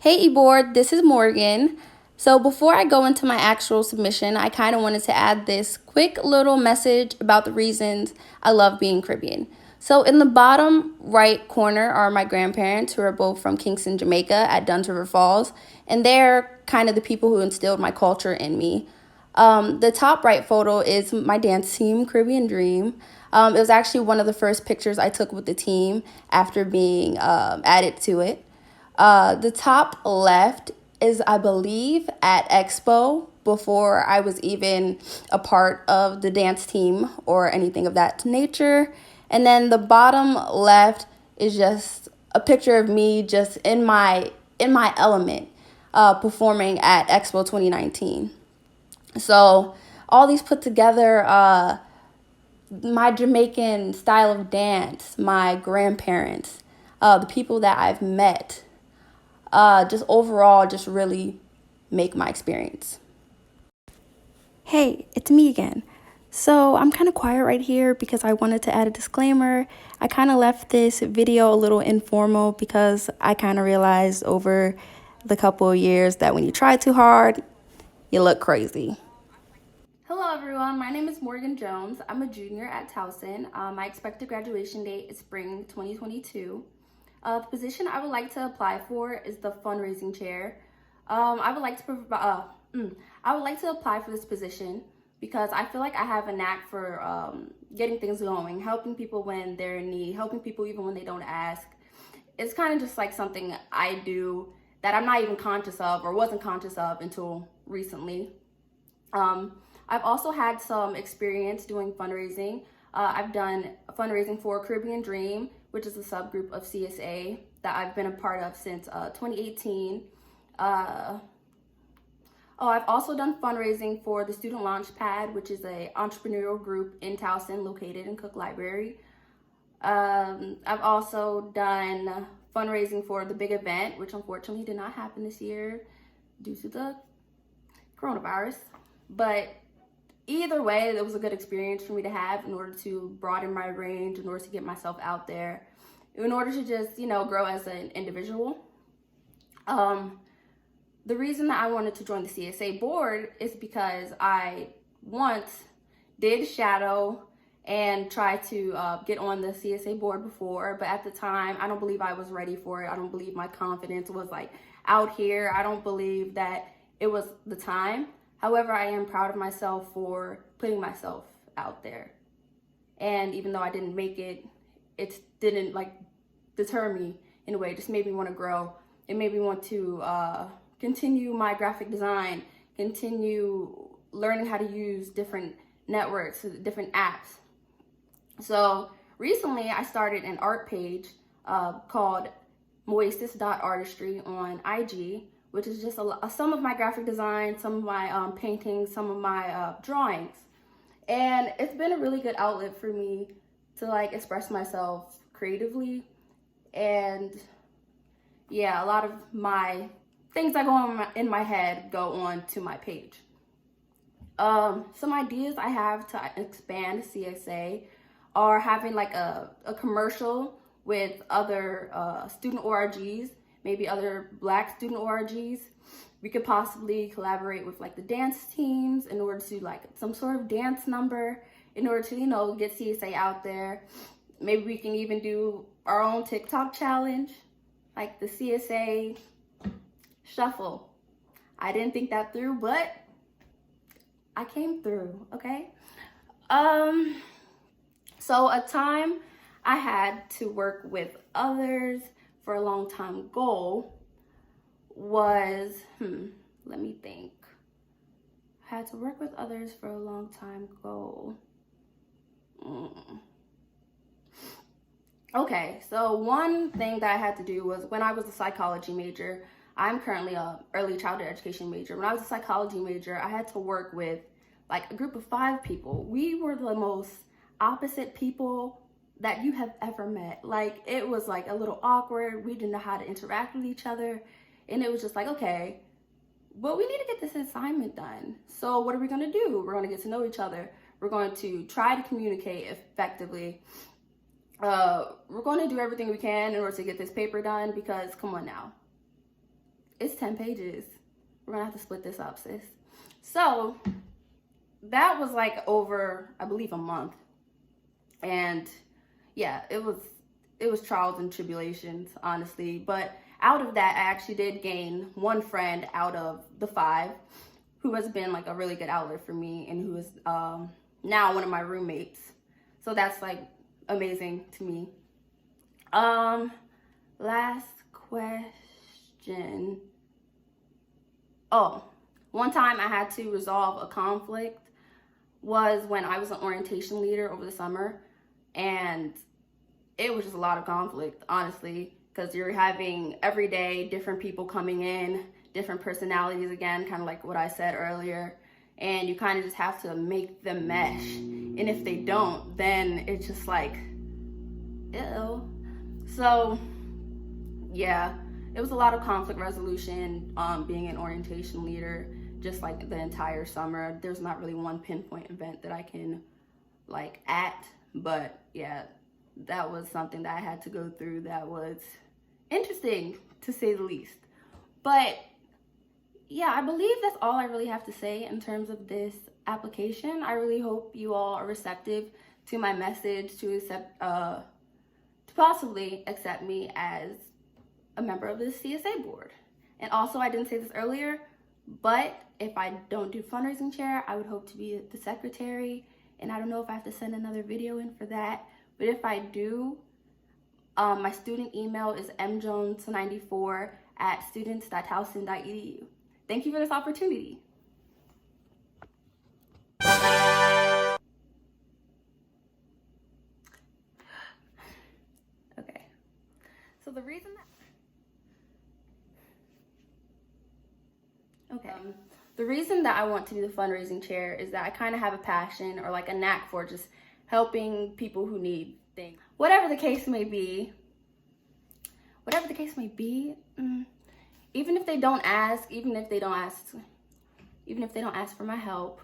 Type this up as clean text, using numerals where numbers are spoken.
Hey eBoard, this is Morgan. So before I go into my actual submission, I kind of wanted to add this quick little message about the reasons I love being Caribbean. So in the bottom right corner are my grandparents who are both from Kingston, Jamaica at Dunn's River Falls, and they're kind of the people who instilled my culture in me. The top right photo is my dance team, Caribbean Dream. It was actually one of the first pictures I took with the team after being added to it. The top left is, I believe, at Expo before I was even a part of the dance team or anything of that nature. And then the bottom left is just a picture of me just in my element, performing at Expo 2019. So all these put together, my Jamaican style of dance, my grandparents, the people that I've met, just overall just really make my experience. Hey, it's me again. So I'm kind of quiet right here because I wanted to add a disclaimer. I kind of left this video a little informal because I kind of realized over the couple of years that when you try too hard, you look crazy. Hello everyone, my name is Morgan Jones. I'm a junior at Towson. My expected graduation date is spring 2022. The position I would like to apply for is the fundraising chair. I would like to apply for this position because I feel like I have a knack for getting things going, helping people when they're in need, helping people even when they don't ask. It's kind of just like something I do that I'm not even conscious of or wasn't conscious of until recently. I've also had some experience doing fundraising. I've done fundraising for Caribbean Dream, which is a subgroup of CSA that I've been a part of since 2018. I've also done fundraising for the Student Launchpad, which is an entrepreneurial group in Towson located in Cook Library. I've also done fundraising for the big event, which unfortunately did not happen this year due to the coronavirus. But either way, it was a good experience for me to have in order to broaden my range, in order to get myself out there, in order to just, grow as an individual. The reason that I wanted to join the CSA board is because I once did shadow and try to get on the CSA board before, but at the time, I don't believe I was ready for it. I don't believe my confidence was out here. I don't believe that it was the time. However, I am proud of myself for putting myself out there. And even though I didn't make it, it didn't deter me in a way. It just made me want to grow. It made me want to continue my graphic design, continue learning how to use different networks, different apps. So recently I started an art page called moestis.artistry on IG, which is just some of my graphic design, some of my paintings, some of my drawings. And it's been a really good outlet for me to express myself creatively. And yeah, a lot of my things that go on in my head go on to my page. Some ideas I have to expand CSA are having a commercial with other student ORGs, maybe other Black student ORGs. We could possibly collaborate with the dance teams in order to some sort of dance number in order to, get CSA out there. Maybe we can even do our own TikTok challenge, like the CSA shuffle. I didn't think that through, but I came through, okay? So a time I had to work with others for a long time goal was, let me think. I had to work with others for a long time goal. Okay, so one thing that I had to do was when I was a psychology major, I'm currently a early childhood education major. When I was a psychology major, I had to work with a group of 5 people. We were the most opposite people that you have ever met. It was a little awkward. We didn't know how to interact with each other. And it was just okay, well, we need to get this assignment done. So what are we gonna do? We're gonna get to know each other. We're going to try to communicate effectively. We're going to do everything we can in order to get this paper done because come on now. It's 10 pages. We're gonna have to split this up, sis. So that was like over, I believe, a month. And yeah, it was trials and tribulations, honestly. But out of that, I actually did gain one friend out of the 5 who has been like a really good outlet for me and who is now one of my roommates. So that's like amazing to me. Last question. Oh, one time I had to resolve a conflict was when I was an orientation leader over the summer, and it was just a lot of conflict, honestly, because you're having every day different people coming in, different personalities again, kind of like what I said earlier, and you kind of just have to make them mesh. And if they don't, then it's just like, ew. So yeah, it was a lot of conflict resolution, being an orientation leader, just like the entire summer. There's not really one pinpoint event that I can like at, but yeah, that was something that I had to go through that was interesting, to say the least. But yeah, I believe that's all I really have to say in terms of this application. I really hope you all are receptive to my message, to possibly accept me as a member of the CSA board. And also, I didn't say this earlier, but if I don't do fundraising chair, I would hope to be the secretary. And I don't know if I have to send another video in for that, but if I do, my student email is mjones94@students.towson.edu. Thank you for this opportunity. Okay, so the reason that the reason that I want to be the fundraising chair is that I kind of have a passion or like a knack for just helping people who need things. Whatever the case may be, even if they don't ask for my help,